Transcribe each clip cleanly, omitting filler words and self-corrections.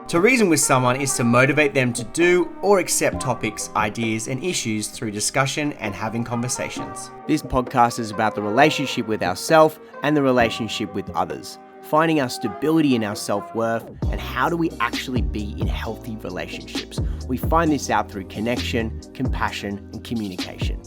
To reason with someone is to motivate them to do or accept topics, ideas, and issues through discussion and having conversations. This podcast is about the relationship with ourselves and the relationship with others, finding our stability in our self-worth, and how do we actually be in healthy relationships. We find this out through connection, compassion, and communication.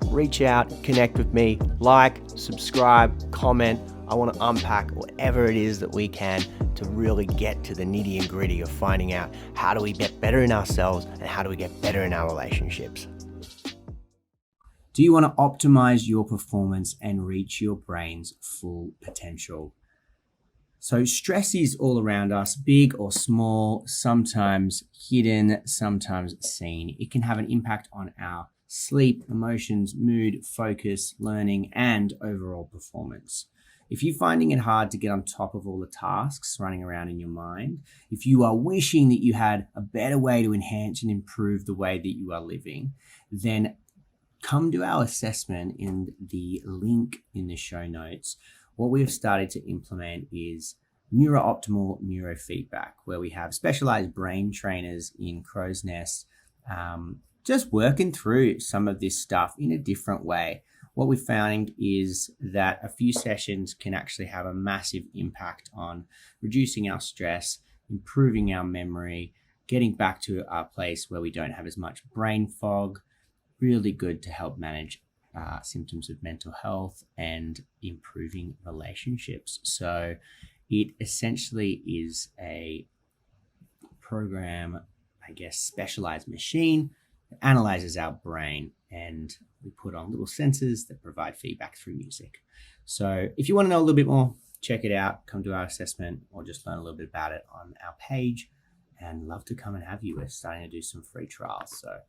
Reach out, connect with me, like, subscribe, comment. I want to unpack whatever it is that we can to really get to the nitty and gritty of finding out how do we get better in ourselves and how do we get better in our relationships. Do you want to optimize your performance and reach your brain's full potential? So stress is all around us, big or small, sometimes hidden, sometimes seen. It can have an impact on our sleep, emotions, mood, focus, learning, and overall performance. If you're finding it hard to get on top of all the tasks running around in your mind, if you are wishing that you had a better way to enhance and improve the way that you are living, then come to our assessment in the link in the show notes. What we've started to implement is neuro-optimal neurofeedback, where we have specialized brain trainers in Crow's Nest, just working through some of this stuff in a different way. What we found is that a few sessions can actually have a massive impact on reducing our stress, improving our memory, getting back to our place where we don't have as much brain fog. Really good to help manage symptoms of mental health and improving relationships. So it essentially is a program, specialized machine that analyzes our brain, and we put on little sensors that provide feedback through music. So if you want to know a little bit more, check it out, come to our assessment, or just learn a little bit about it on our page, and love to come and have you. We're starting to do some free trials. So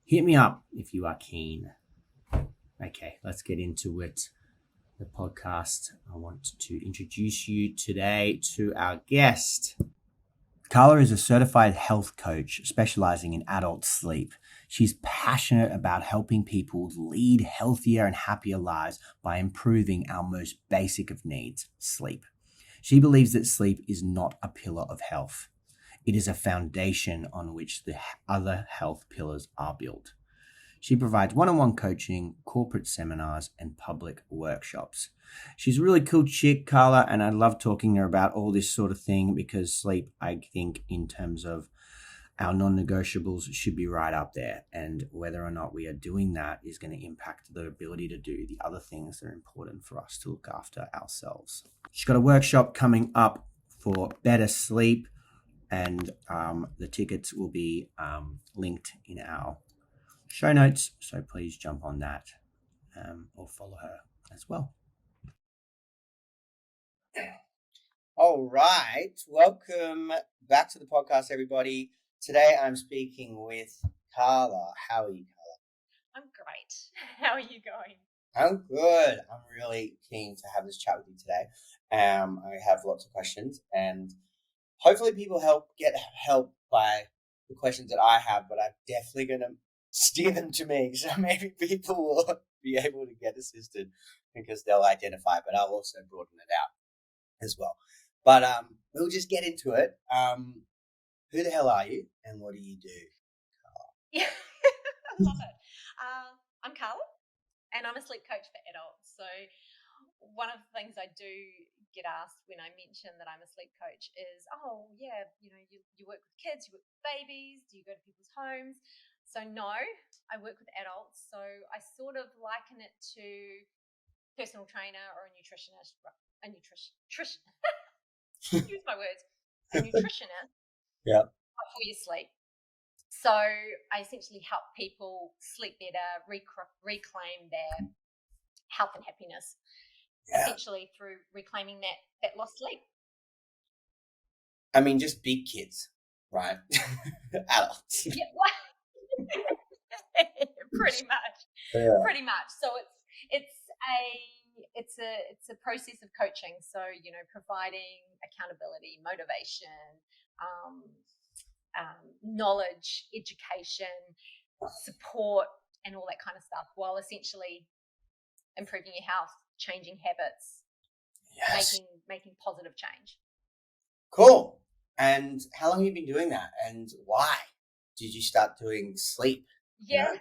hit me up if you are keen. Okay, let's get into it. The podcast. I want to introduce you today to our guest. Carla is a certified health coach specializing in adult sleep. She's passionate about helping people lead healthier and happier lives by improving our most basic of needs, sleep. She believes that sleep is not a pillar of health. It is a foundation on which the other health pillars are built. She provides one-on-one coaching, corporate seminars, and public workshops. She's a really cool chick, Carla, and I love talking to her about all this sort of thing because sleep, I think, in terms of our non-negotiables, should be right up there. And whether or not we are doing that is going to impact the ability to do the other things that are important for us to look after ourselves. She's got a workshop coming up for better sleep, and the tickets will be linked in our show notes, so please jump on that or follow her as well. All right, welcome back to the podcast, everybody. Today I'm speaking with Carla. How are you, Carla? I'm great. How are you going? I'm good. I'm really keen to have this chat with you today. I have lots of questions, and hopefully people get help by the questions that I have, but I'm definitely going to steer them to me, so maybe people will be able to get assisted because they'll identify, but I'll also broaden it out as well. But we'll just get into it. Who the hell are you and what do you do? Yeah, I love it. I'm Carla and I'm a sleep coach for adults. So one of the things I do get asked when I mention that I'm a sleep coach is, oh yeah, you work with kids, you work with babies, do you go to people's homes? So no, I work with adults. So I sort of liken it to personal trainer or a nutritionist. Use my words. A nutritionist. Yeah. For your sleep. So I essentially help people sleep better, reclaim their health and happiness, essentially through reclaiming that lost sleep. I mean, just big kids, right? Adults. Yeah, pretty much. Yeah. Pretty much. So it's a process of coaching. So providing accountability, motivation, knowledge, education, support, and all that kind of stuff, while essentially improving your health, changing habits, making positive change. Cool. And how long have you been doing that? And why did you start doing sleep? Yeah,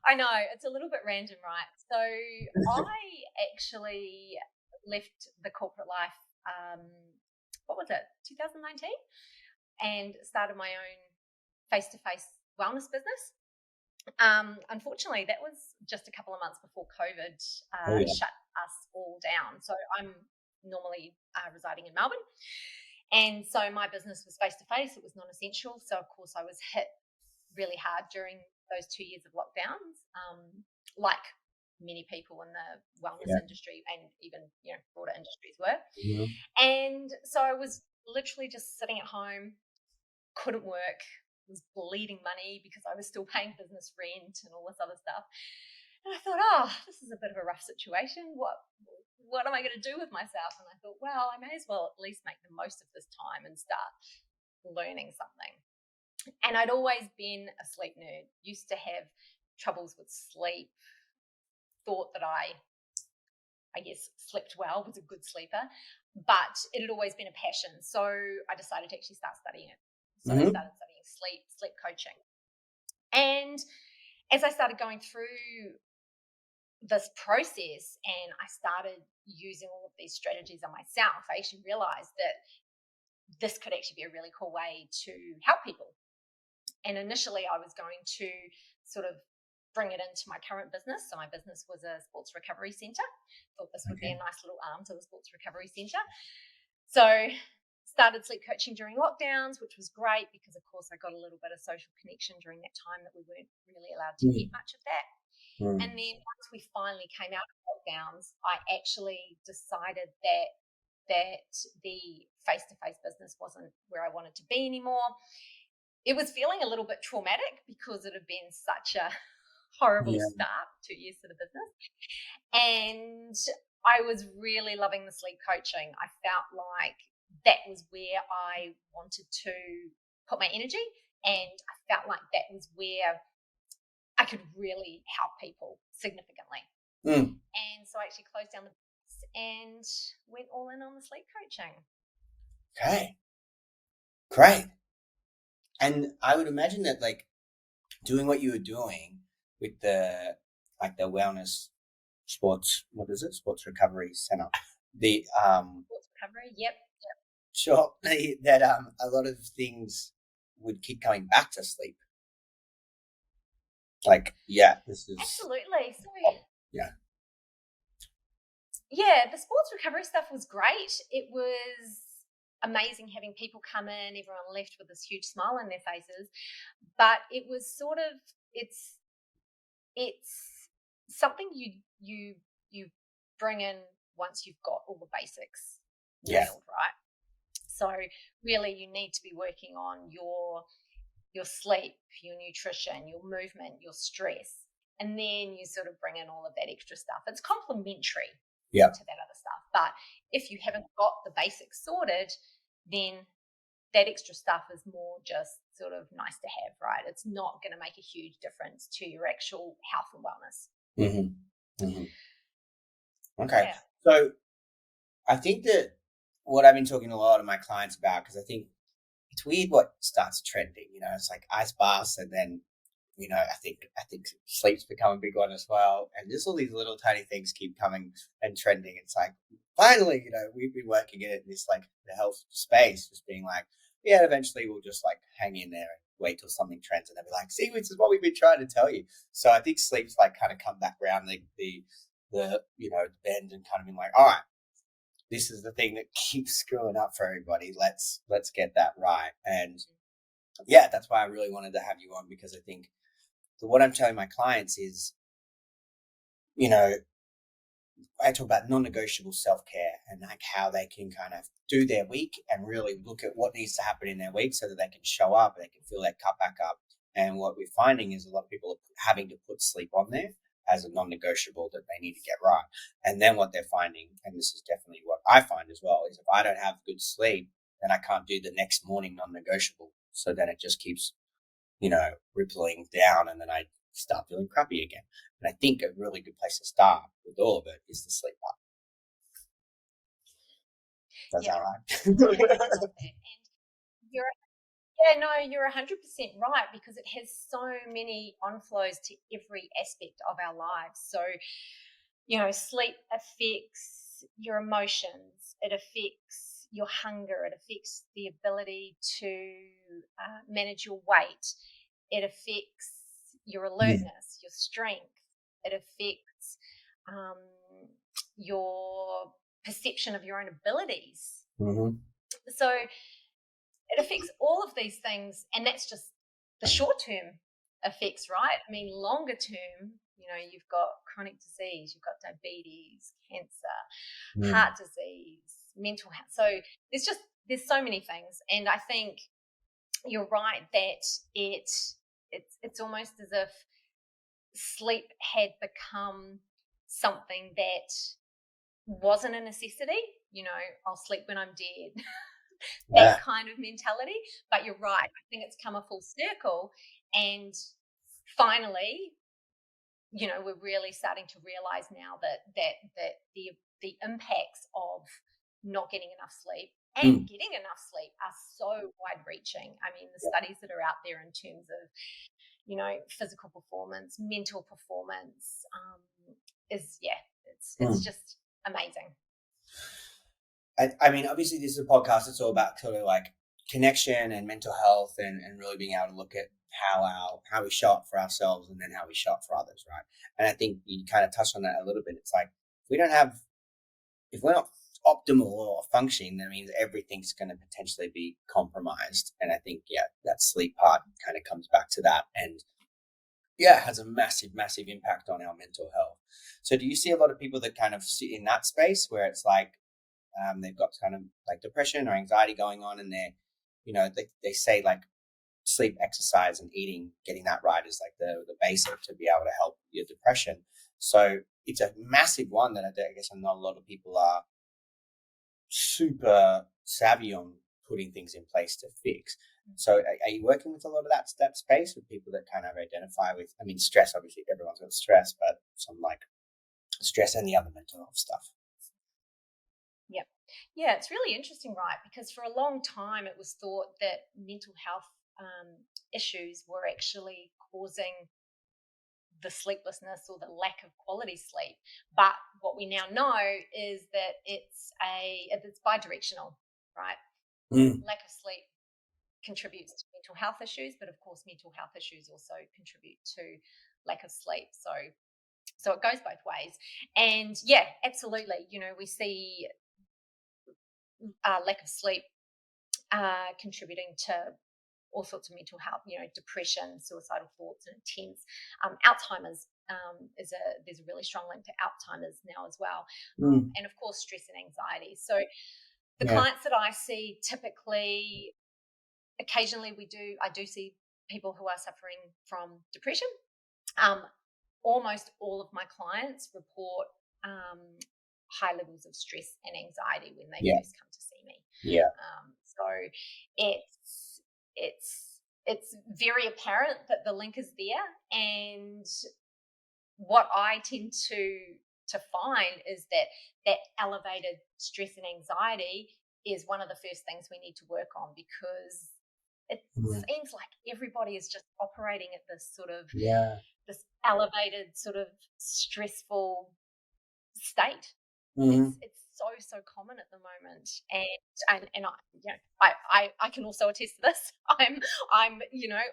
I know. It's a little bit random, right? So I actually left the corporate life, what was it, 2019, and started my own face-to-face wellness business. Unfortunately, that was just a couple of months before COVID shut us all down. So I'm normally residing in Melbourne. And so my business was face-to-face. It was non-essential. So, of course, I was hit really hard during those 2 years of lockdowns, like many people in the wellness industry and even broader industries were. Mm-hmm. And so I was literally just sitting at home, couldn't work, was bleeding money because I was still paying business rent and all this other stuff. And I thought, this is a bit of a rough situation. What am I going to do with myself? And I thought, well, I may as well at least make the most of this time and start learning something. And I'd always been a sleep nerd, used to have troubles with sleep, thought that I guess slept well, was a good sleeper, but it had always been a passion. So I decided to actually start studying it. So I started studying sleep coaching. And as I started going through this process and I started using all of these strategies on myself, I actually realized that this could actually be a really cool way to help people. And initially I was going to sort of bring it into my current business. So my business was a sports recovery centre. Thought this would be a nice little arm to the sports recovery centre. So started sleep coaching during lockdowns, which was great because, of course, I got a little bit of social connection during that time that we weren't really allowed to get much of that. And then once we finally came out of lockdowns, I actually decided that the face-to-face business wasn't where I wanted to be anymore. It was feeling a little bit traumatic because it had been such a horrible start, 2 years to the business. And I was really loving the sleep coaching. I felt like that was where I wanted to put my energy, and I felt like that was where I could really help people significantly. And so I actually closed down the business and went all in on the sleep coaching. Okay. Great. And I would imagine that like doing what you were doing with the wellness sports, what is it? Sports recovery center. The sports recovery, yep. Sure. That a lot of things would keep coming back to sleep. Like, this is absolutely. So the sports recovery stuff was great. It was amazing having people come in, everyone left with this huge smile on their faces, but it was sort of it's something you bring in once you've got all the basics nailed, right? So really you need to be working on your sleep, your nutrition, your movement, your stress, and then you sort of bring in all of that extra stuff. It's complementary to that other stuff. But if you haven't got the basics sorted, then that extra stuff is more just sort of nice to have, right? It's not going to make a huge difference to your actual health and wellness. Okay. Yeah. So I think that what I've been talking to a lot of my clients about, because I think it's weird what starts trending, it's like ice baths, and then I think sleep's become a big one as well. And just all these little tiny things keep coming and trending. It's like, finally, we've been working in this, like, the health space, just being like, eventually we'll just, like, hang in there and wait till something trends. And they'll be like, see, this is what we've been trying to tell you. So I think sleep's, like, kind of come back around the bend and kind of been like, all right, this is the thing that keeps screwing up for everybody. Let's get that right. And that's why I really wanted to have you on, because I think what I'm telling my clients is, I talk about non-negotiable self-care and like how they can kind of do their week and really look at what needs to happen in their week so that they can show up, they can fill that cup back up. And what we're finding is a lot of people are having to put sleep on there as a non-negotiable that they need to get right. And then what they're finding, and this is definitely what I find as well, is if I don't have good sleep, then I can't do the next morning non-negotiable. So then it just keeps, rippling down, and then I start feeling crappy again. And I think a really good place to start with all of it is the sleep part. Does Yeah. that right? I love that. And you're you're 100% right, because it has so many onflows to every aspect of our lives. So, sleep affects your emotions, it affects your hunger, it affects the ability to manage your weight, it affects your alertness, your strength, it affects um, your perception of your own abilities. Mm-hmm. So it affects all of these things, and that's just the short-term effects, right? I mean, longer term, you've got chronic disease, you've got diabetes, cancer, heart disease, mental health. So there's so many things, and I think you're right that it's almost as if sleep had become something that wasn't a necessity. I'll sleep when I'm dead. That kind of mentality. But you're right. I think it's come a full circle, and finally, we're really starting to realize now that the impacts of not getting enough sleep and getting enough sleep are so wide reaching. I mean, the studies that are out there in terms of physical performance, mental performance, it's just amazing. I mean, obviously, this is a podcast. It's all about sort of like connection and mental health, and really being able to look at how we show up for ourselves and then how we show up for others, right? And I think you kind of touched on that a little bit. It's like if we're not optimal or functioning, that means everything's going to potentially be compromised. And I think that sleep part kind of comes back to that, and it has a massive, massive impact on our mental health. So, do you see a lot of people that kind of sit in that space where it's like, they've got kind of like depression or anxiety going on, and they say like sleep, exercise, and eating, getting that right is like the basic to be able to help your depression. So it's a massive one that I guess not a lot of people are super savvy on putting things in place to fix. So are you working with a lot of that space with people that kind of identify with, I mean, stress, obviously everyone's got stress, but some like stress and the other mental health stuff? Yeah, it's really interesting, right? Because for a long time it was thought that mental health issues were actually causing the sleeplessness or the lack of quality sleep. But what we now know is that it's bidirectional, right? Lack of sleep contributes to mental health issues, but of course mental health issues also contribute to lack of sleep. So it goes both ways. And absolutely, we see lack of sleep contributing to all sorts of mental health, depression, suicidal thoughts, and attempts. Alzheimer's there's a really strong link to Alzheimer's now as well, and of course stress and anxiety. So the clients that I see typically, occasionally I do see people who are suffering from depression. Almost all of my clients report high levels of stress and anxiety when they first come to see me. So it's very apparent that the link is there, and what I tend to find is that elevated stress and anxiety is one of the first things we need to work on, because it seems like everybody is just operating at this sort of this elevated sort of stressful state. It's so common at the moment, and I can also attest to this. I'm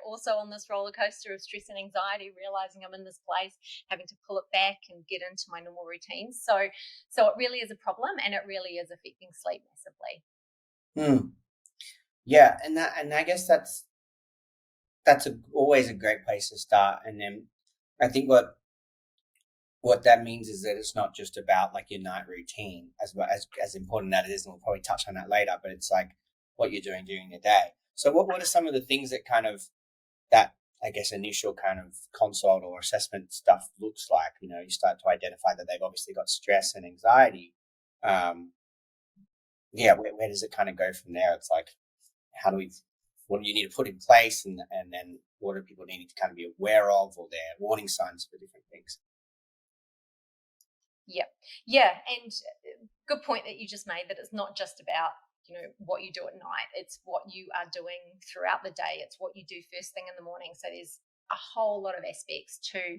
also on this roller coaster of stress and anxiety, realizing I'm in this place, having to pull it back and get into my normal routines. So it really is a problem, and it really is affecting sleep massively. Yeah, and I guess that's always a great place to start. And then I think what that means is that it's not just about like your night routine, as important that it is, and we'll probably touch on that later, but it's like what you're doing during the day. So what are some of the things that kind of that, I guess, initial kind of consult or assessment stuff looks like? You start to identify that they've obviously got stress and anxiety. Where does it kind of go from there? It's like, what do you need to put in place, and then what do people need to kind of be aware of, or their warning signs for different things? Yeah, and good point that you just made, that it's not just about, what you do at night. It's what you are doing throughout the day. It's what you do first thing in the morning. So there's a whole lot of aspects to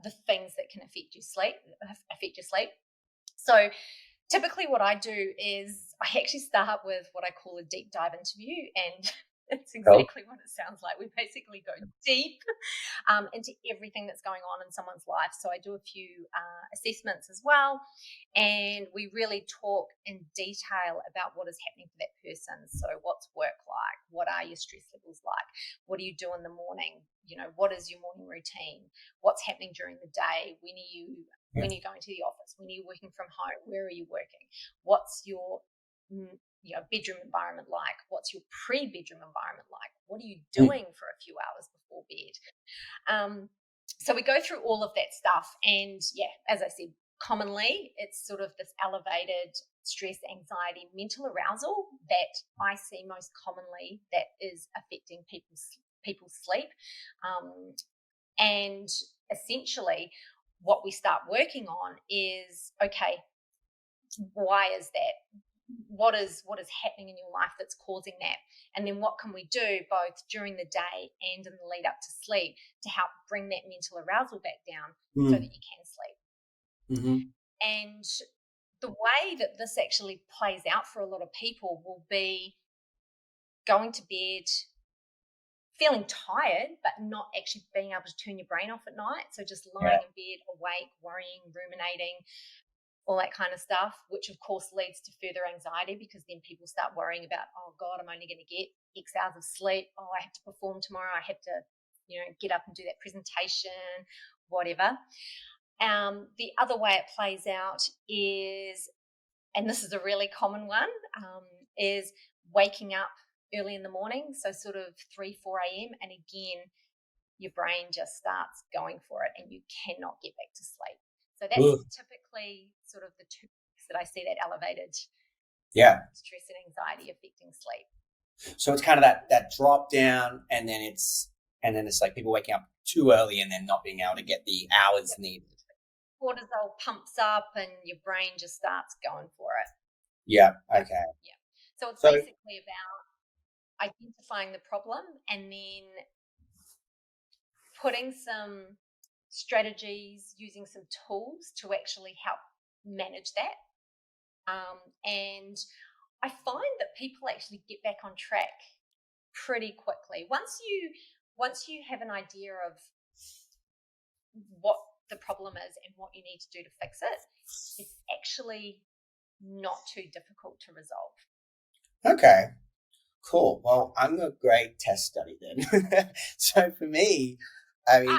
the things that can affect your sleep. So typically what I do is I actually start with what I call a deep dive interview, and it's exactly what it sounds like. We basically go deep into everything that's going on in someone's life. So I do a few assessments as well, and we really talk in detail about what is happening for that person. So what's work like? What are your stress levels like? What do you do in the morning? What is your morning routine? What's happening during the day? When are you going to the office? When are you working from home? Where are you working? What's your bedroom environment like? What's your pre-bedroom environment like? What are you doing for a few hours before bed? So we go through all of that stuff, and as I said, commonly it's sort of this elevated stress, anxiety, mental arousal that I see most commonly that is affecting people's sleep. And essentially what we start working on is, okay, why is that? What is happening in your life that's causing that? And then what can we do both during the day and in the lead up to sleep to help bring that mental arousal back down so that you can sleep? And the way that this actually plays out for a lot of people will be going to bed feeling tired but not actually being able to turn your brain off at night. So just lying in bed, awake, worrying, ruminating, all that kind of stuff, which of course leads to further anxiety, because then people start worrying about, oh God, I'm only going to get X hours of sleep. Oh, I have to perform tomorrow. I have to, get up and do that presentation, whatever. The other way it plays out is, and this is a really common one, is waking up early in the morning. So sort of 3, 4 a.m. And again, your brain just starts going for it and you cannot get back to sleep. So that's typically sort of the two things that I see that elevated stress and anxiety affecting sleep. So it's kind of that drop down, and then it's like people waking up too early and then not being able to get the hours needed. Cortisol pumps up and your brain just starts going for it. Yeah. Okay. Yeah. So it's basically about identifying the problem and then putting some strategies, using some tools to actually help manage that. And I find that people actually get back on track pretty quickly. Once you have an idea of what the problem is and what you need to do to fix it, it's actually not too difficult to resolve. Okay, cool. Well, I'm a great test study then. So for me, I mean,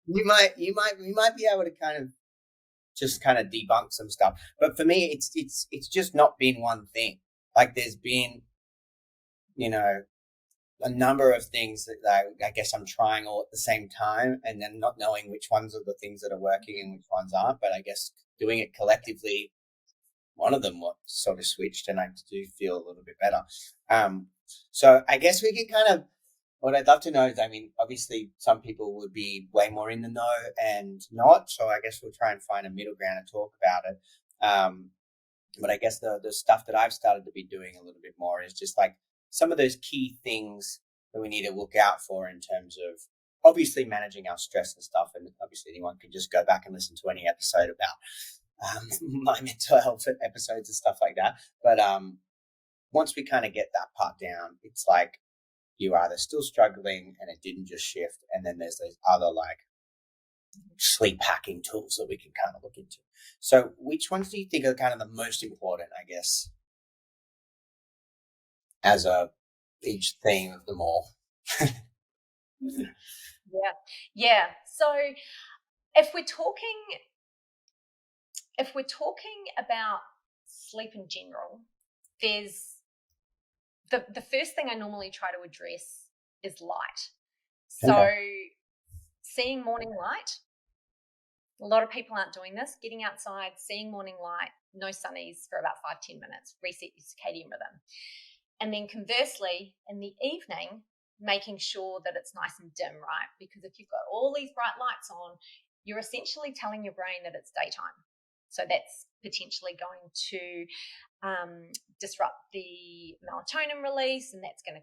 you might be able to kind of debunk some stuff, but for me, it's just not been one thing. Like there's been, a number of things that I guess I'm trying all at the same time, and then not knowing which ones are the things that are working and which ones aren't. But I guess doing it collectively, one of them sort of switched, and I do feel a little bit better. So I guess we can what I'd love to know is, I mean, obviously some people would be way more in the know and not. So I guess we'll try and find a middle ground and talk about it. But I guess the stuff that I've started to be doing a little bit more is just like some of those key things that we need to look out for in terms of obviously managing our stress and stuff. And obviously anyone can just go back and listen to any episode about my mental health episodes and stuff like that. But once we kind of get that part down, it's like you're either still struggling and it didn't just shift, and then there's those other like sleep hacking tools that we can kind of look into. So which ones do you think are kind of the most important, I guess, as each theme of them all? Yeah. So if we're talking about sleep in general, there's the first thing I normally try to address is light. So seeing morning light, a lot of people aren't doing this. Getting outside, seeing morning light, no sunnies for about 5-10 minutes, reset your circadian rhythm. And then conversely, in the evening, making sure that it's nice and dim, right? Because if you've got all these bright lights on, you're essentially telling your brain that it's daytime. So that's potentially going to disrupt the melatonin release, and that's going to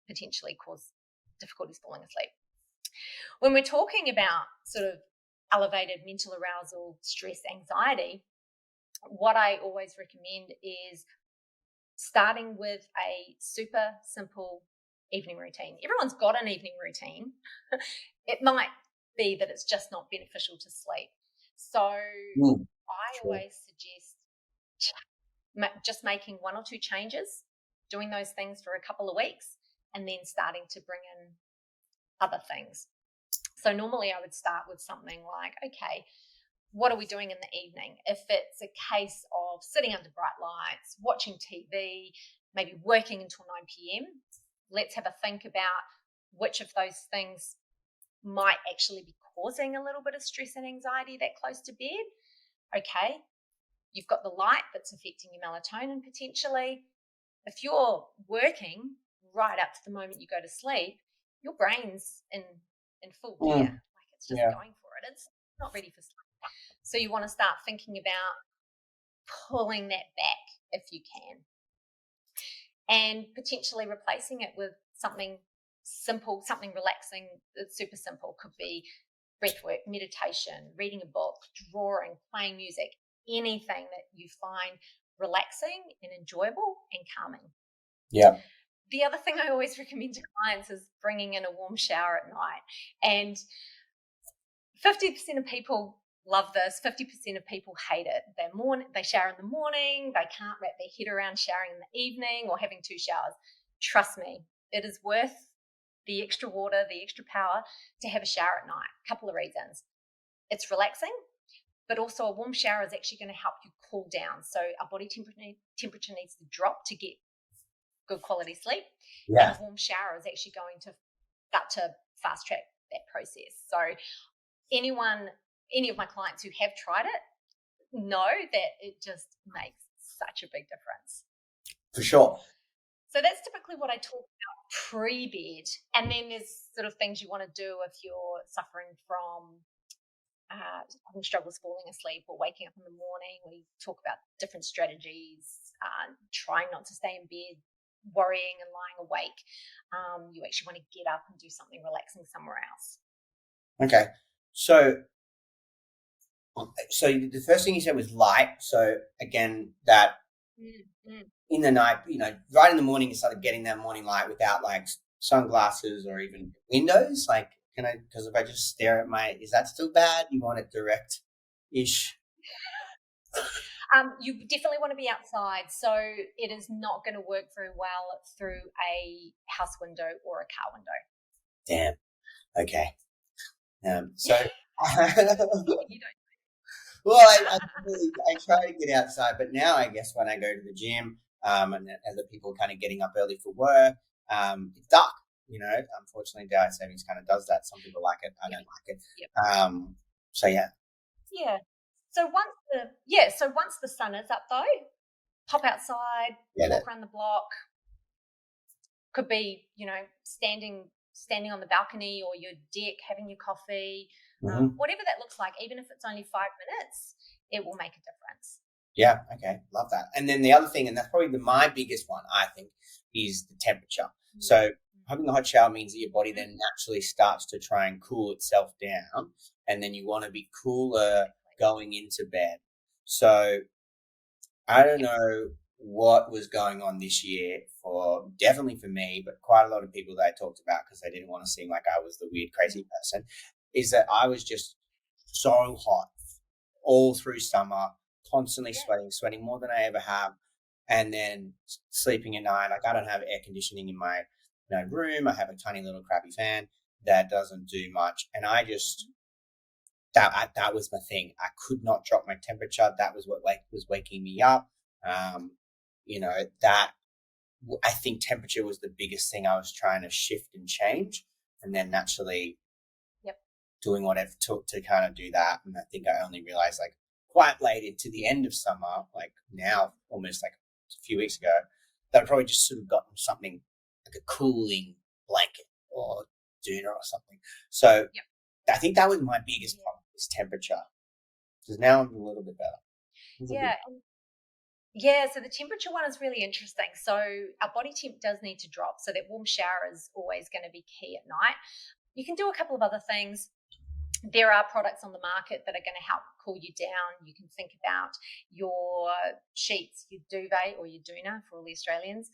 potentially cause difficulties falling asleep. When we're talking about sort of elevated mental arousal, stress, anxiety, what I always recommend is starting with a super simple evening routine. Everyone's got an evening routine. It might be that it's just not beneficial to sleep. So I always suggest just making one or two changes, doing those things for a couple of weeks, and then starting to bring in other things. So normally I would start with something like, okay, what are we doing in the evening? If it's a case of sitting under bright lights, watching TV, maybe working until 9 p.m., let's have a think about which of those things might actually be causing a little bit of stress and anxiety that close to bed. Okay, you've got the light that's affecting your melatonin potentially. If you're working right up to the moment you go to sleep, your brain's in full gear. Like it's just going for it. It's not ready for sleep. So you want to start thinking about pulling that back if you can, and potentially replacing it with something simple, something relaxing. It's super simple. Could be breathwork, meditation, reading a book, drawing, playing music, anything that you find relaxing and enjoyable and calming. Yeah. The other thing I always recommend to clients is bringing in a warm shower at night. And 50% of people love this. 50% of people hate it. They shower in the morning. They can't wrap their head around showering in the evening or having 2 showers. Trust me, it is worth the extra water, the extra power to have a shower at night. A couple of reasons. It's relaxing, but also a warm shower is actually going to help you cool down. So our body temperature needs to drop to get good quality sleep. Yeah. And a warm shower is actually going to start to fast track that process. So any of my clients who have tried it know that it just makes such a big difference. For sure. So that's typically what I talk about pre-bed. And then there's sort of things you want to do if you're suffering from having struggles falling asleep or waking up in the morning. We talk about different strategies, trying not to stay in bed, worrying and lying awake. You actually want to get up and do something relaxing somewhere else. Okay. So the first thing you said was light. So again, that in the night, right in the morning, you started getting that morning light without like sunglasses or even windows. Like, because if I just stare at is that still bad? You want it direct-ish? You definitely want to be outside. So it is not going to work very well through a house window or a car window. Damn. Okay. So you don't. Well, I try to get outside, but now I guess when I go to the gym, and other people kind of getting up early for work, it's dark. Unfortunately, daylight savings kind of does that. Some people like it. I don't like it. Yep. So yeah. Yeah. So once the sun is up, though, hop outside, walk around the block. Could be, standing on the balcony or your deck, having your coffee. Whatever that looks like, even if it's only 5 minutes, it will make a difference. Yeah, okay, love that. And then the other thing, and that's probably my biggest one, I think, is the temperature. Mm-hmm. So having a hot shower means that your body then naturally starts to try and cool itself down, and then you want to be cooler going into bed. So I don't know what was going on this year definitely for me, but quite a lot of people that I talked about, because they didn't want to seem like I was the weird, crazy person, is that I was just so hot all through summer, constantly sweating more than I ever have. And then sleeping at night, like I don't have air conditioning in my room. I have a tiny little crappy fan that doesn't do much. And I just, that was my thing. I could not drop my temperature. That was what was waking me up. That I think temperature was the biggest thing I was trying to shift and change. And then naturally doing whatever it took to kind of do that. And I think I only realized like quite late into the end of summer, like now almost like a few weeks ago, that I probably just sort of gotten something like a cooling blanket or doona or something. So I think that was my biggest problem, is temperature. Because now I'm a little bit better. Yeah. Yeah, so the temperature one is really interesting. So our body temp does need to drop. So that warm shower is always going to be key at night. You can do a couple of other things. There are products on the market that are going to help cool you down. You can think about your sheets, your duvet or your doona for all the Australians.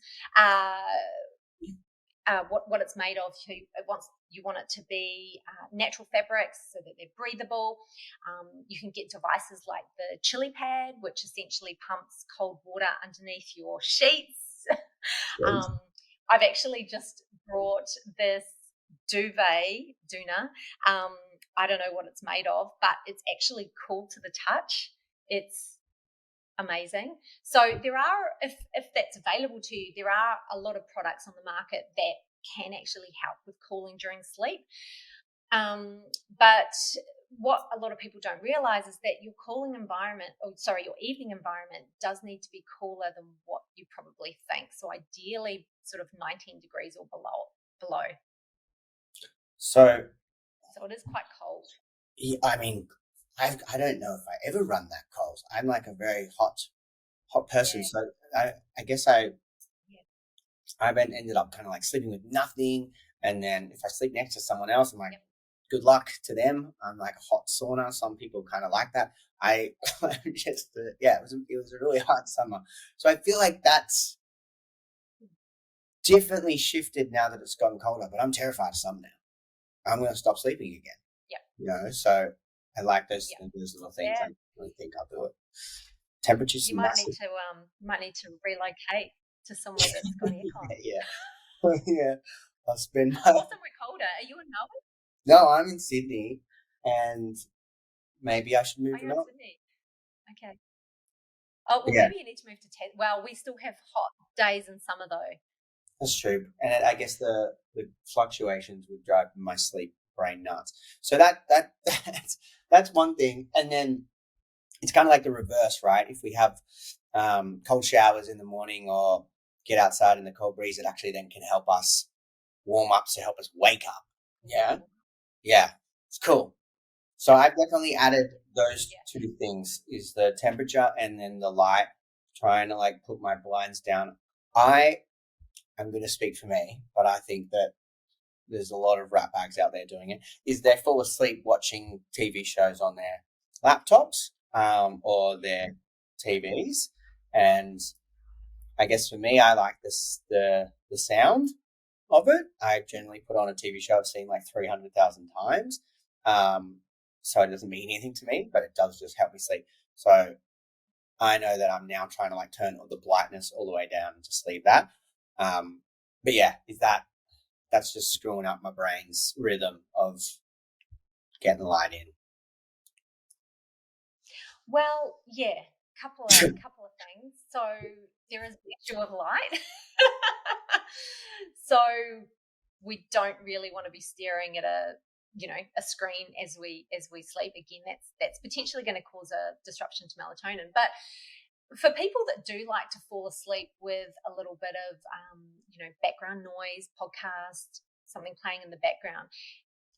What it's made of. You want it to be natural fabrics so that they're breathable. You can get devices like the chili pad, which essentially pumps cold water underneath your sheets. I've actually just brought this duvet, doona. I don't know what it's made of, but it's actually cool to the touch. It's amazing. So there are, if that's available to you, there are a lot of products on the market that can actually help with cooling during sleep. But what a lot of people don't realize is that your your evening environment does need to be cooler than what you probably think. So ideally sort of 19 degrees or below. So it is quite cold. Yeah, I mean, I don't know if I ever run that cold. I'm like a very hot person. So I guess I've ended up kind of like sleeping with nothing. And then if I sleep next to someone else, I'm like, good luck to them. I'm like a hot sauna. Some people kind of like that. It was a really hot summer. So I feel like that's definitely shifted now that it's gotten colder, but I'm terrified of summer now. I'm going to stop sleeping again. So I like those little things. I really think I'll do it. Temperatures. You might need to relocate to somewhere that's got aircon. Yeah. I'll spend. Somewhere colder. Are you in Melbourne? No, I'm in Sydney, and maybe I should move to Melbourne. Sydney. Okay. Oh well, maybe you need to move to Tassie. Well, we still have hot days in summer though. That's true, and I guess the fluctuations would drive my sleep brain nuts. So that's one thing, and then it's kind of like the reverse, right? If we have cold showers in the morning or get outside in the cold breeze, it actually then can help us warm up to help us wake up. Yeah, it's cool. So I've definitely added those two things: is the temperature and then the light. Trying to like put my blinds down. I'm going to speak for me, but I think that there's a lot of ratbags out there doing it, is they fall asleep watching TV shows on their laptops or their TVs. And I guess for me, I like the sound of it. I generally put on a TV show I've seen like 300,000 times. So it doesn't mean anything to me, but it does just help me sleep. So I know that I'm now trying to like turn the brightness all the way down to sleep that. But yeah, that's just screwing up my brain's rhythm of getting the light in. Well, couple of things. So there is the issue of light. So we don't really want to be staring at a screen as we sleep. Again, that's potentially going to cause a disruption to melatonin. But for people that do like to fall asleep with a little bit of background noise, podcast, something playing in the background,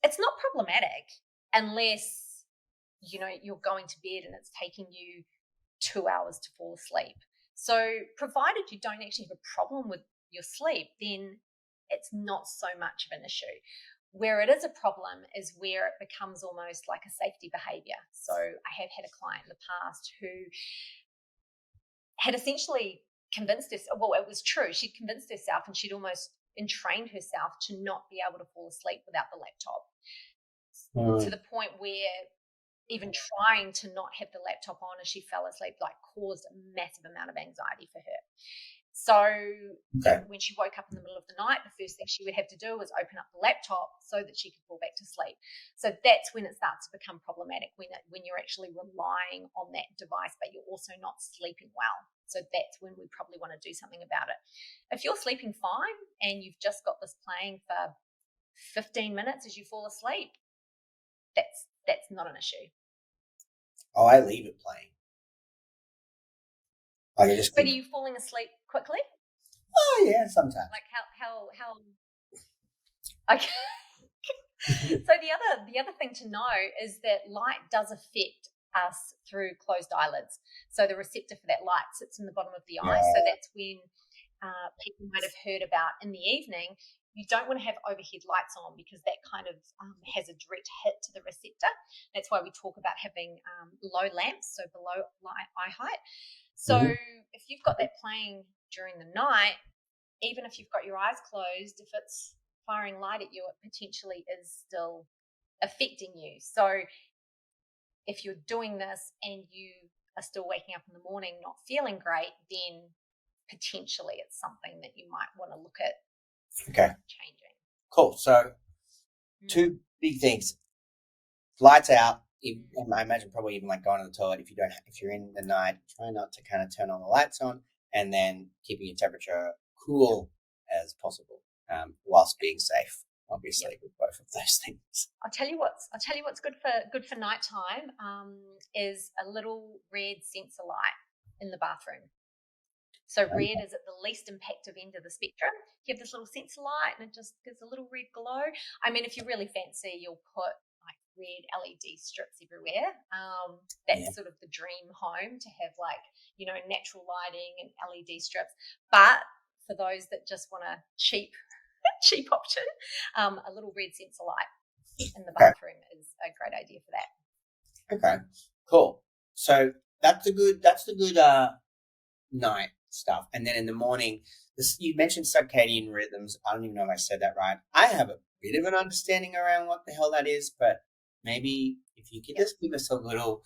it's not problematic unless you're going to bed and it's taking you 2 hours to fall asleep. So provided you don't actually have a problem with your sleep, then it's not so much of an issue. Where it is a problem is where it becomes almost like a safety behavior. So I have had a client in the past who had essentially convinced herself, well, it was true, she'd convinced herself and she'd almost entrained herself to not be able to fall asleep without the laptop, to the point where even trying to not have the laptop on as she fell asleep caused a massive amount of anxiety for her. So when she woke up in the middle of the night, the first thing she would have to do was open up the laptop so that she could fall back to sleep. So that's when it starts to become problematic, when you're actually relying on that device, but you're also not sleeping well. So that's when we probably want to do something about it. If you're sleeping fine and you've just got this playing for 15 minutes as you fall asleep, that's not an issue. Oh, I leave it playing. But are you falling asleep quickly? Oh yeah, sometimes. Like how okay. So the other thing to know is that light does affect us through closed eyelids. So the receptor for that light sits in the bottom of the eye. Yeah. So that's when people might have heard about in the evening, you don't want to have overhead lights on because that kind of has a direct hit to the receptor. That's why we talk about having low lamps, so below eye height. So if you've got that playing during the night, even if you've got your eyes closed, if it's firing light at you, it potentially is still affecting you. So if you're doing this and you are still waking up in the morning not feeling great, then potentially it's something that you might want to look at changing. Cool. So two big things: lights out. And I imagine probably even like going to the toilet if you're in the night, try not to kind of turn all the lights on, and then keeping your temperature cool as possible, whilst being safe. Obviously, with both of those things. I'll tell you what's good for nighttime is a little red sensor light in the bathroom. So red is at the least impactful end of the spectrum. You have this little sensor light and it just gives a little red glow. I mean, if you're really fancy, you'll put like red LED strips everywhere. That's sort of the dream home, to have like, natural lighting and LED strips. But for those that just want a cheap option, a little red sensor light in the bathroom is a great idea for that. Okay, cool. So that's the good night stuff. And then in the morning, you mentioned circadian rhythms. I don't even know if I said that right. I have a bit of an understanding around what the hell that is, but maybe if you could just give us a little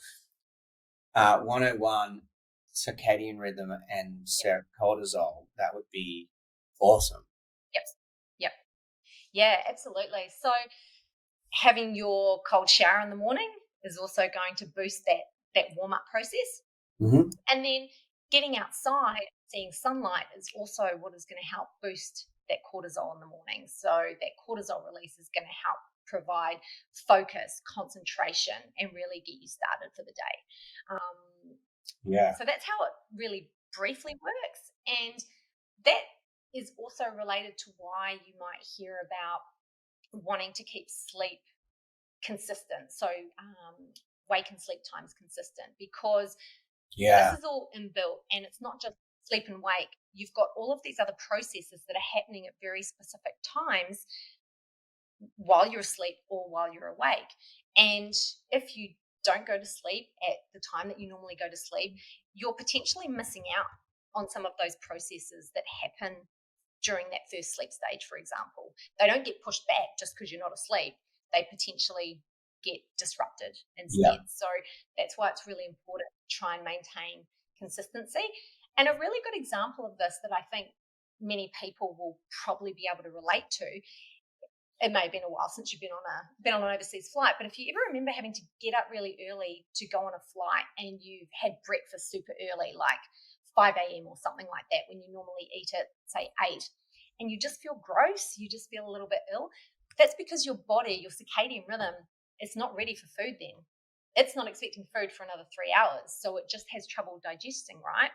101 circadian rhythm and cortisol, that would be awesome. Yep. Yeah, absolutely. So having your cold shower in the morning is also going to boost that warm-up process. Mm-hmm. And then getting outside, seeing sunlight is also what is going to help boost that cortisol in the morning. So that cortisol release is going to help provide focus, concentration, and really get you started for the day. So that's how it really briefly works. And that is also related to why you might hear about wanting to keep sleep consistent. So wake and sleep times consistent, because this is all inbuilt, and it's not just sleep and wake. You've got all of these other processes that are happening at very specific times while you're asleep or while you're awake. And if you don't go to sleep at the time that you normally go to sleep, you're potentially missing out on some of those processes that happen during that first sleep stage, for example. They don't get pushed back just because you're not asleep. They potentially get disrupted instead. So that's why it's really important to try and maintain consistency. And a really good example of this that I think many people will probably be able to relate to, it may have been a while since you've been on an overseas flight, but if you ever remember having to get up really early to go on a flight and you've had breakfast super early, like 5 a.m. or something like that, when you normally eat at, say, 8, and you just feel gross, you just feel a little bit ill, that's because your body, your circadian rhythm, is not ready for food then. It's not expecting food for another 3 hours, so it just has trouble digesting, right?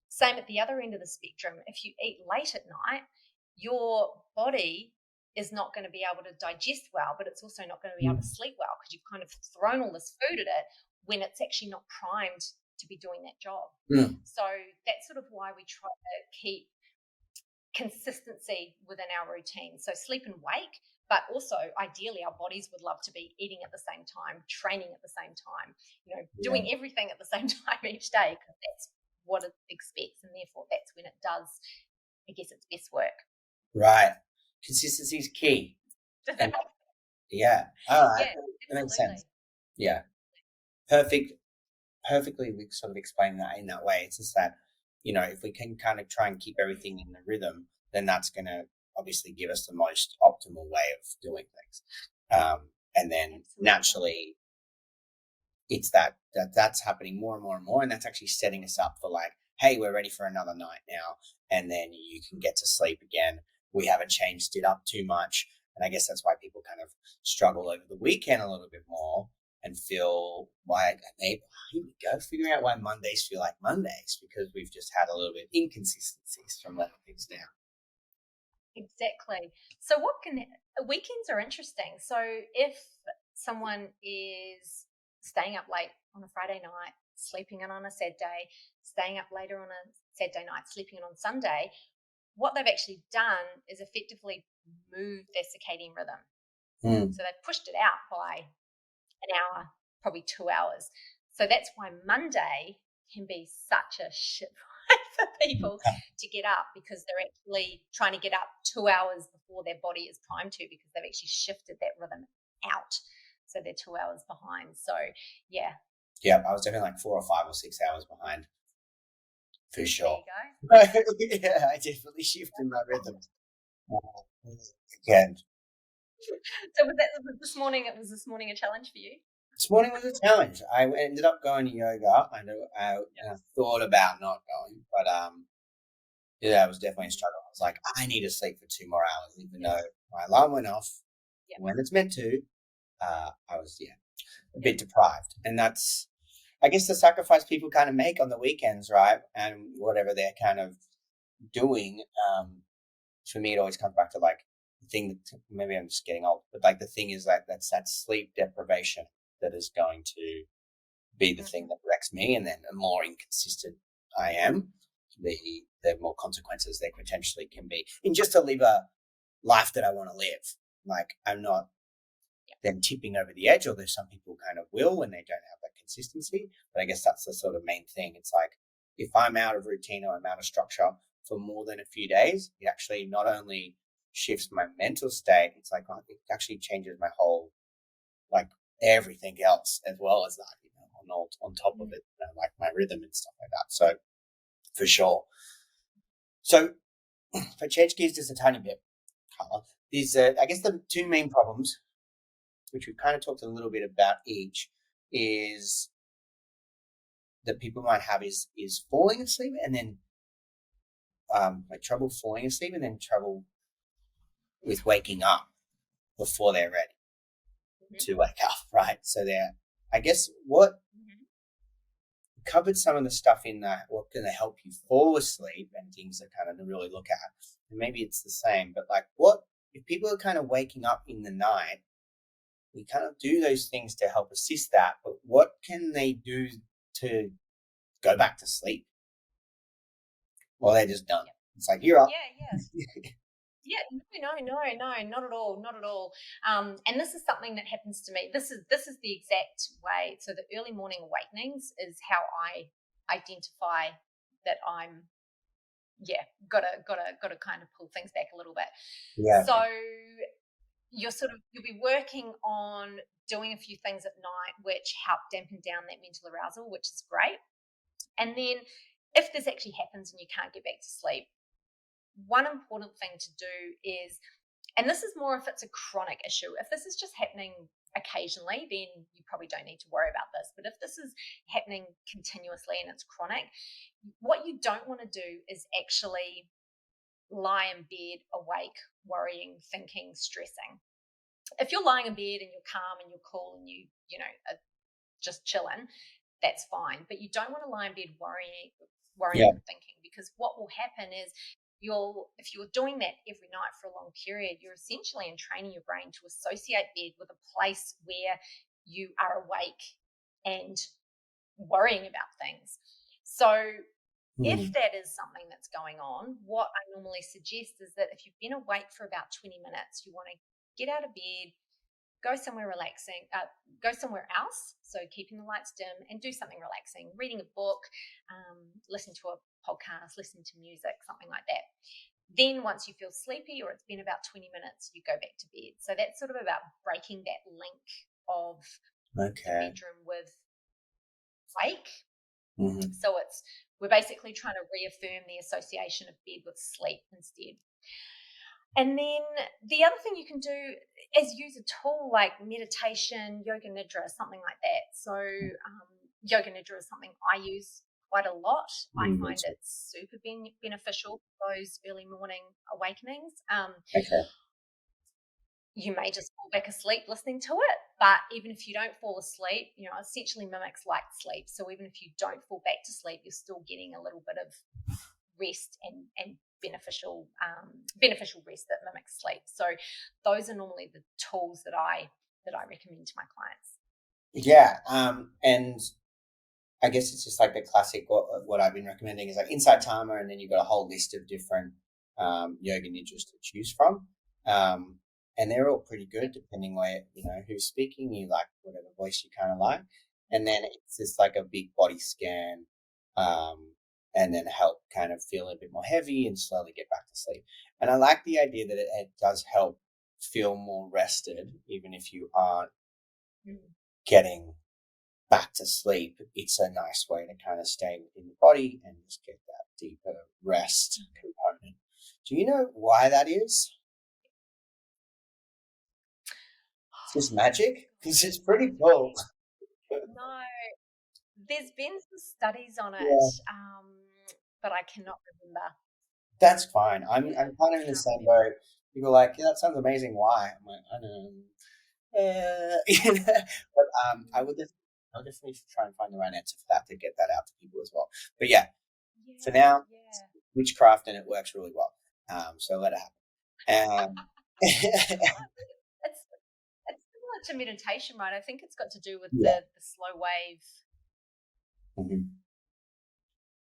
Same at the other end of the spectrum. If you eat late at night, your body is not going to be able to digest well, but it's also not going to be able to sleep well because you've kind of thrown all this food at it when it's actually not primed to be doing that job. So that's sort of why we try to keep consistency within our routine. So sleep and wake, but also ideally our bodies would love to be eating at the same time, training at the same time, doing everything at the same time each day, because that's what it expects, and therefore that's when it does, I guess, its best work. Right. Consistency is key. All right. Yeah, that makes sense. Yeah. Perfectly sort of explain that in that way. It's just that, if we can kind of try and keep everything in the rhythm, then that's going to obviously give us the most optimal way of doing things. And then naturally it's that's happening more and more and more. And that's actually setting us up for like, hey, we're ready for another night now. And then you can get to sleep again. We haven't changed it up too much. And I guess that's why people kind of struggle over the weekend a little bit more and feel like, here we go, figuring out why Mondays feel like Mondays, because we've just had a little bit of inconsistencies from letting things down. Exactly. So weekends are interesting. So if someone is staying up late on a Friday night, sleeping in on a Saturday, staying up later on a Saturday night, sleeping in on Sunday, what they've actually done is effectively moved their circadian rhythm. So they've pushed it out by an hour, probably 2 hours. So that's why Monday can be such a shit for people to get up, because they're actually trying to get up 2 hours before their body is primed to, because they've actually shifted that rhythm out. So they're 2 hours behind. So yeah. Yeah, I was definitely like 4 or 5 or 6 hours behind. For sure. There you go. Yeah, I definitely shifted my rhythm. Again. So was this morning a challenge for you? This morning was a challenge. I ended up going to yoga. I thought about not going, but yeah, it was definitely a struggle. I was like, I need to sleep for 2 more hours, even though my alarm went off when it's meant to. I was a bit deprived, and that's, I guess, the sacrifice people kind of make on the weekends, right? And whatever they're kind of doing. For me, it always comes back to like the thing that, maybe I'm just getting old, but like the thing is that that's that sleep deprivation that is going to be the thing that wrecks me. And then the more inconsistent I am, the more consequences there potentially can be in just to live a life that I want to live. Like, I'm not then tipping over the edge, or there's some people kind of will when they don't have that consistency. But I guess that's the sort of main thing. It's like, if I'm out of routine or I'm out of structure for more than a few days, it actually not only shifts my mental state, it's like, it actually changes my whole, like, everything else as well as that, on top of it, like my rhythm and stuff like that. So for sure. So if I change gears just a tiny bit, Carla, there's I guess the two main problems, which we've kind of talked a little bit about each, is that people might have is falling asleep, and then like trouble falling asleep, and then trouble with waking up before they're ready to wake up, right? So I guess what covered some of the stuff in that, what can help you fall asleep and things that kind of really look at, and maybe it's the same, but like, what if people are kind of waking up in the night, we kind of do those things to help assist that, but what can they do to go back to sleep? Well, they're just done. It's like, you're up. Yeah, no, not at all, not at all. And this is something that happens to me. This is the exact way. So the early morning awakenings is how I identify that I'm, gotta kind of pull things back a little bit. Yeah. So you'll be working on doing a few things at night which help dampen down that mental arousal, which is great. And then if this actually happens and you can't get back to sleep, one important thing to do is, and this is more if it's a chronic issue, if this is just happening occasionally, then you probably don't need to worry about this. But if this is happening continuously and it's chronic, what you don't want to do is actually lie in bed awake, worrying, thinking, stressing. If you're lying in bed and you're calm and you're cool and you are just chilling, that's fine. But you don't want to lie in bed worrying and thinking, because what will happen is, if you're doing that every night for a long period, you're essentially entraining your brain to associate bed with a place where you are awake and worrying about things. So if that is something that's going on, what I normally suggest is that if you've been awake for about 20 minutes, you want to get out of bed, go somewhere relaxing, go somewhere else, so keeping the lights dim, and do something relaxing, reading a book, listen to a podcast, listen to music, something like that. Then once you feel sleepy, or it's been about 20 minutes, you go back to bed. So that's sort of about breaking that link of the bedroom with wake. So we're basically trying to reaffirm the association of bed with sleep instead. And then the other thing you can do is use a tool like meditation, yoga nidra, something like that. So yoga nidra is something I use quite a lot. I find it's super beneficial for those early morning awakenings. You may just fall back asleep listening to it, but even if you don't fall asleep, essentially mimics light sleep. So even if you don't fall back to sleep, you're still getting a little bit of rest and beneficial rest that mimics sleep. So those are normally the tools that I recommend to my clients. Yeah. And I guess it's just like the classic, what I've been recommending is like Inside Timer, and then you've got a whole list of different yoga nidras to choose from. Um, and they're all pretty good depending where, who's speaking, you like whatever voice you kind of like. And then it's just like a big body scan, and then help kind of feel a bit more heavy and slowly get back to sleep. And I like the idea that it does help feel more rested, even if you aren't getting back to sleep. It's a nice way to kind of stay within the body and just get that deeper rest component. Do you know why that is? It's just magic, because it's pretty cool. No, there's been some studies on it, Yeah, but I cannot remember. that's fine. I'm Yeah, I'm kind of in the cannot same remember. boat. People are like, yeah, that sounds amazing. Why? I'm like, I don't know. But I'll definitely try and find the right answer for that to get that out to people as well. But yeah, for Yeah, now, yeah. witchcraft, and it works really well. So let it happen. It's it's similar to meditation, right? I think it's got to do with Yeah. the slow wave. Mhm.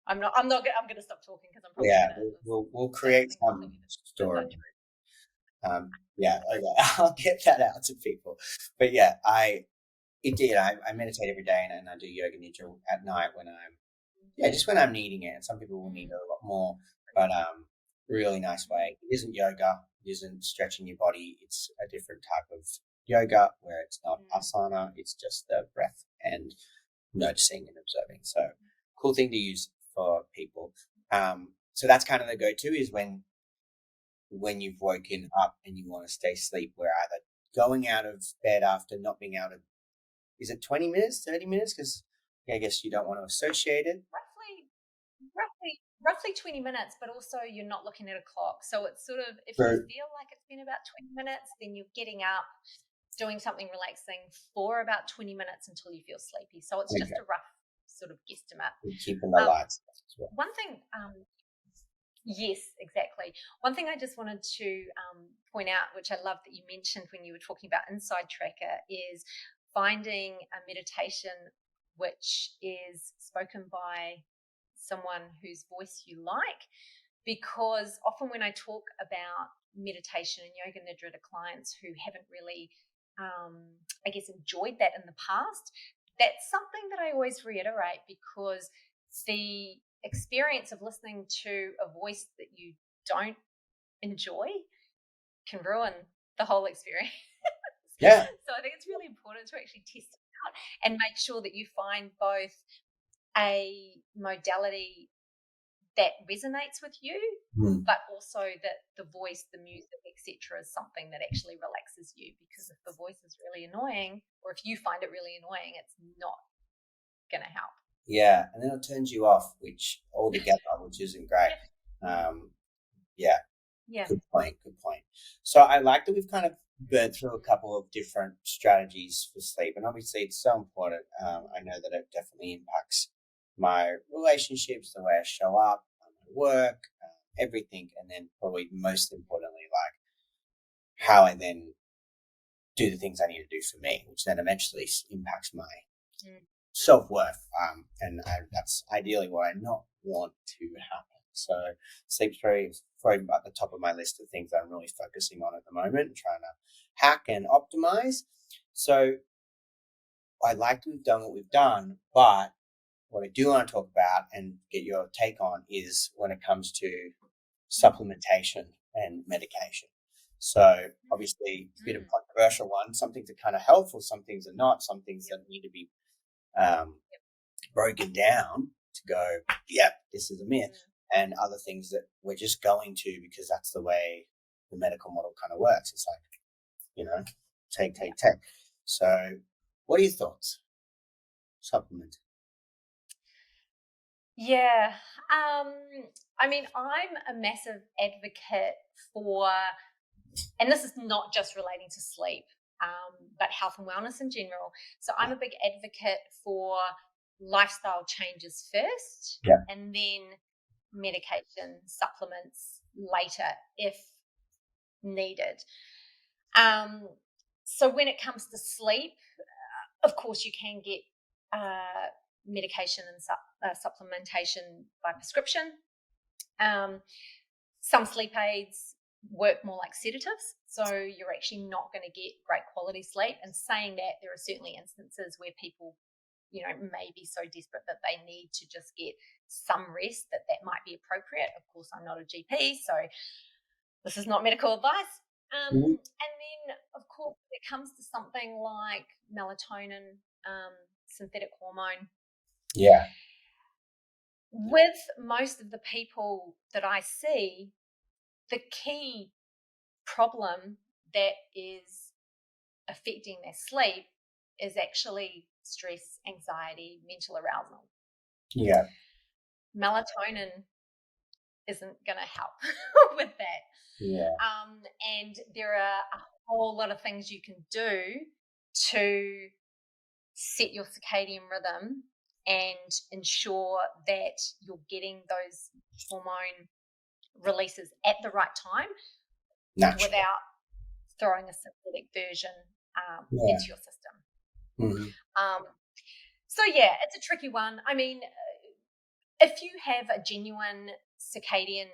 I'm gonna stop talking because I'm probably Yeah, gonna we'll say create something some completely that's story. untrue. Yeah, okay, I'll get that out to people. But yeah, I meditate every day, and I do yoga nidra at night when just when I'm needing it. And some people will need Mm, it a lot more, but really nice way. It isn't yoga. It isn't stretching your body. It's a different type of yoga where it's not mm, asana. It's just the breath and noticing and observing. So cool thing to use for people. So that's kind of the go-to is when you've woken up and you want to stay asleep. We're either going out of bed after not being out of, is it 20 minutes, 30 minutes? Because I guess you don't want to associate it. roughly 20 minutes, but also you're not looking at a clock. So it's sort of, if you For, feel like it's been about 20 minutes, then you're getting up, doing something relaxing for about 20 minutes until you feel sleepy. So it's just okay, a rough sort of guesstimate. we're keeping the Um, lights as well. one thing, yes, exactly. One thing I just wanted to point out, which I love that you mentioned when you were talking about Inside Tracker, is finding a meditation which is spoken by someone whose voice you like. Because often when I talk about meditation and yoga nidra to clients who haven't really, I guess, enjoyed that in the past, that's something that I always reiterate, because the experience of listening to a voice that you don't enjoy can ruin the whole experience. Yeah, So I think it's really important to actually test it out and make sure that you find both a modality that resonates with you, hmm. but also that the voice, the music, etc., is something that actually relaxes you. Because if the voice is really annoying, or if you find it really annoying, it's not going to help. Yeah, and then it turns you off, which altogether, which isn't great. Yeah, Um, yeah, yeah, good point. Good point. So I like that we've kind of burnt through a couple of different strategies for sleep, and obviously it's so important. I know that it definitely impacts my relationships, the way I show up, my work, everything, and then probably most importantly, like how I then do the things I need to do for me, which then eventually impacts my mm, self-worth. That's ideally what I not want to happen. So sleep's very at the top of my list of things that I'm really focusing on at the moment, trying to hack and optimize. So I like to have done what we've done, but what I do want to talk about and get your take on is when it comes to supplementation and medication. So obviously it's a bit of mm, a controversial one. Some things are kind of helpful, some things are not, some things yep, that need to be um, broken down to go, yep, this is a myth, mm, and other things that we're just going to because that's the way the medical model kind of works. It's like, take, yeah. take, take. So, what are your thoughts? Supplement. Yeah. Um, I mean, I'm a massive advocate for, and this is not just relating to sleep, but health and wellness in general. So I'm a big advocate for lifestyle changes first, Yeah. and then medication supplements later if needed. Um, so when it comes to sleep, Of course, you can get medication and supplementation by prescription. Some sleep aids work more like sedatives, so you're actually not going to get great quality sleep. And saying that, there are certainly instances where people, may be so desperate that they need to just get some rest, that might be appropriate. Of course, I'm not a GP, so this is not medical advice. And then, of course, when it comes to something like melatonin, synthetic hormone. Yeah. With most of the people that I see, the key problem that is affecting their sleep is actually stress, anxiety, mental arousal. Yeah. Melatonin isn't going to help with that. Yeah. And there are a whole lot of things you can do to set your circadian rhythm and ensure that you're getting those hormone releases at the right time, without throwing a synthetic version into your system. Mm-hmm. So yeah, it's a tricky one. I mean, if you have a genuine circadian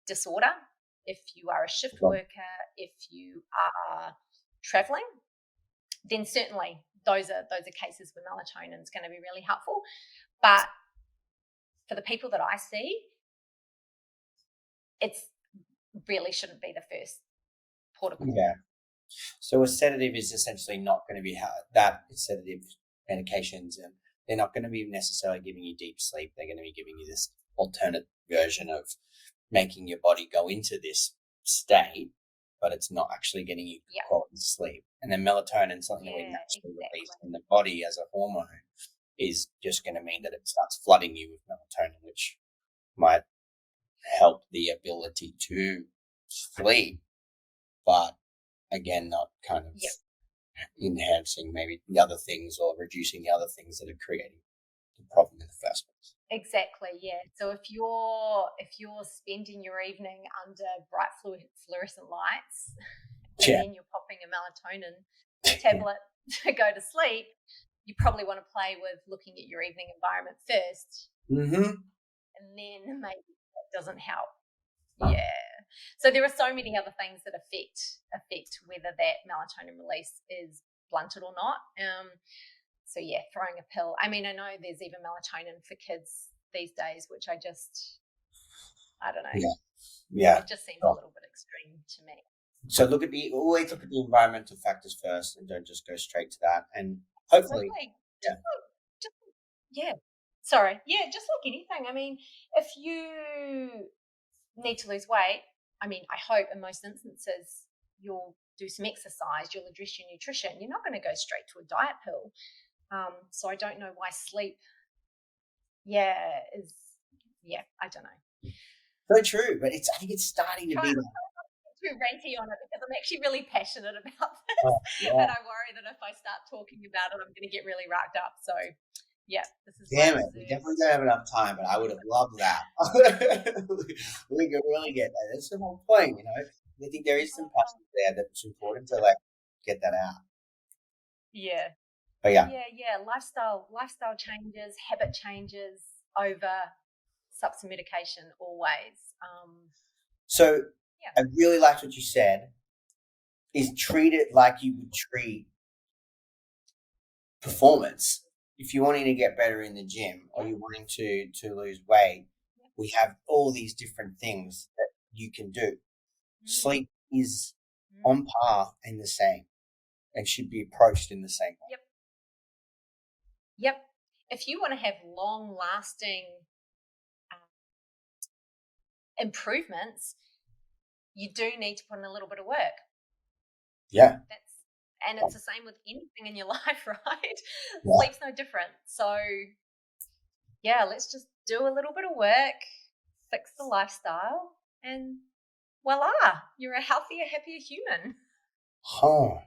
disorder, if you are a shift worker, if you are traveling, then certainly those are cases where melatonin is going to be really helpful. But for the people that I see, it's really shouldn't be the first port of call. Yeah. So a sedative is essentially not going to be that sedative medications, and they're not going to be necessarily giving you deep sleep. They're going to be giving you this alternate version of making your body go into this state, but it's not actually getting you quality sleep. And then melatonin, something that we naturally release in the body as a hormone, is just going to mean that it starts flooding you with melatonin, which might help the ability to sleep, but again, not kind of enhancing maybe the other things or reducing the other things that are creating the problem in the first place. Exactly, yeah. So if you're spending your evening under bright fluorescent lights, and then you're popping a melatonin tablet to go to sleep, you probably want to play with looking at your evening environment first, and then maybe that doesn't help. Yeah. So there are so many other things that affect whether that melatonin release is blunted or not. So yeah, throwing a pill. I mean, I know there's even melatonin for kids these days, which I don't know. Yeah. It just seems a little bit extreme to me. So always look at the environmental factors first, and don't just go straight to that. And hopefully, just like anything. I mean, if you need to lose weight, I mean, I hope in most instances you'll do some exercise, you'll address your nutrition. You're not going to go straight to a diet pill. So I don't know why sleep, I don't know. So true, but I think it's starting to be too ranty on it because I'm actually really passionate about this, and I worry that if I start talking about it, I'm going to get really racked up. So yeah, this is damn it. We definitely don't have enough time, but I would have loved that. We could really get that. That's the whole point, I think there is some passion there that's important to get that out. Yeah. But yeah. Lifestyle changes, habit changes over subs and medication always. So I really liked what you said, is treat it like you would treat performance. If you're wanting to get better in the gym or you're wanting to lose weight, we have all these different things that you can do. Sleep is on par and the same and should be approached in the same way. Yep. If you want to have long-lasting improvements, you do need to put in a little bit of work. Yeah. And it's the same with anything in your life, right? Sleep's no different. So, let's just do a little bit of work, fix the lifestyle, and voila, you're a healthier, happier human. Oh,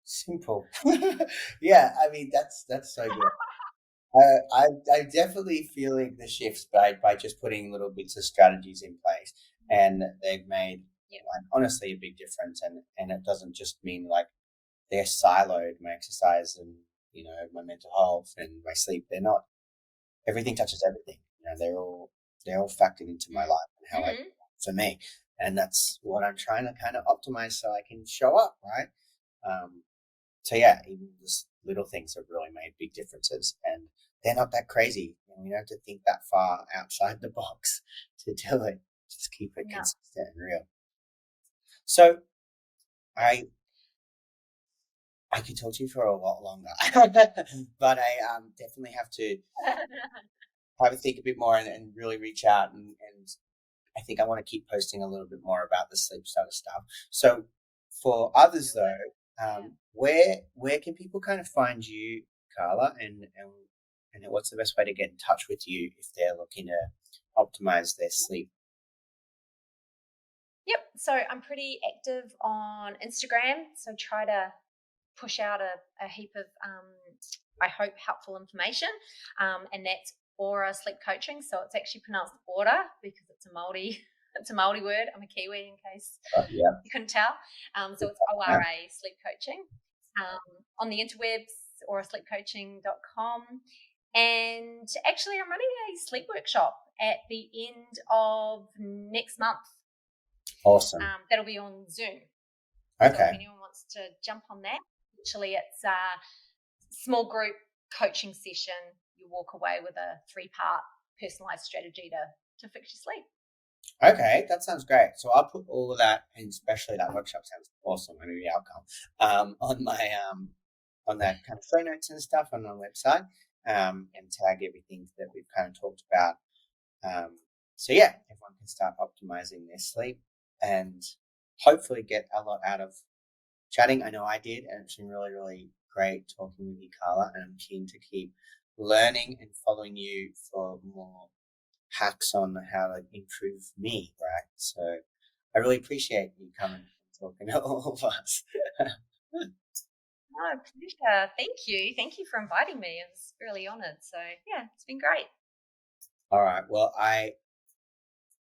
simple. Yeah, I mean, that's so good. I'm definitely feeling the shifts by just putting little bits of strategies in place, and they've made honestly a big difference. And it doesn't just mean they're siloed, my exercise and my mental health and my sleep, everything touches everything. They're all factored into my life and how I for me. And that's what I'm trying to kind of optimize so I can show up, right? So yeah, even just little things have really made big differences, and they're not that crazy. You don't have to think that far outside the box to do it. Just keep it consistent and real. So I could talk to you for a lot longer, but I definitely have to think a bit more and really reach out, and I think I want to keep posting a little bit more about the sleep study stuff. So for others though, where can people kind of find you, Carla, and what's the best way to get in touch with you if they're looking to optimize their sleep? Yep. So I'm pretty active on Instagram. So try to push out a heap of, I hope, helpful information. And that's Aura Sleep Coaching. So it's actually pronounced Aura because it's a Māori word. I'm a Kiwi in case you couldn't tell. So it's ORA Sleep Coaching. On the interwebs, aurasleepcoaching.com. And actually I'm running a sleep workshop at the end of next month. Awesome. That'll be on Zoom. Okay. So if anyone wants to jump on that, actually it's a small group coaching session. You walk away with a 3-part personalized strategy to fix your sleep. Okay, that sounds great. So I'll put all of that, and especially that workshop sounds awesome. I mean, the outcome on my on that kind of show notes and stuff on our website, and tag everything that we've kind of talked about. So yeah, everyone can start optimizing their sleep and hopefully get a lot out of chatting. I know I did, and it's been really, really great talking with you, Carla, and I'm keen to keep learning and following you for more hacks on how to improve me, right? So I really appreciate you coming and talking to all of us. My pleasure. Thank you. Thank you for inviting me. I was really honoured. So yeah, it's been great. All right. Well, I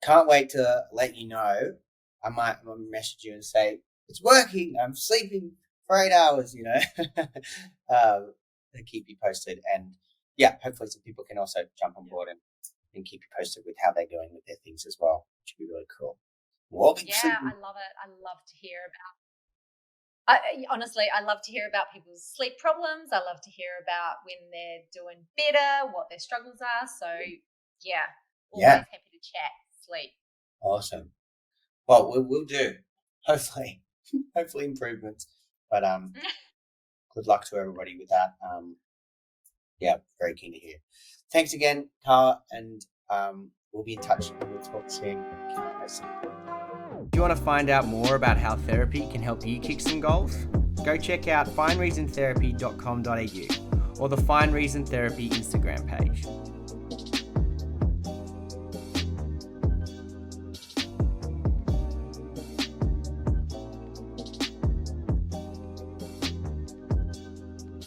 can't wait to let you know. I might message you and say, it's working. I'm sleeping for 8 hours, to keep you posted. And yeah, hopefully some people can also jump on board and keep you posted with how they're doing with their things as well, which would be really cool. I love it. I love to hear about, honestly, I love to hear about people's sleep problems. I love to hear about when they're doing better, what their struggles are. So yeah, always happy to chat sleep. Awesome. Well, we'll do. Hopefully improvements. But good luck to everybody with that. Yeah, very keen to hear. Thanks again, Carla, and we'll be in touch. We'll talk soon. Do you want to find out more about how therapy can help you kick some goals? Go check out findreasontherapy.com.au or the Find Reason Therapy Instagram page.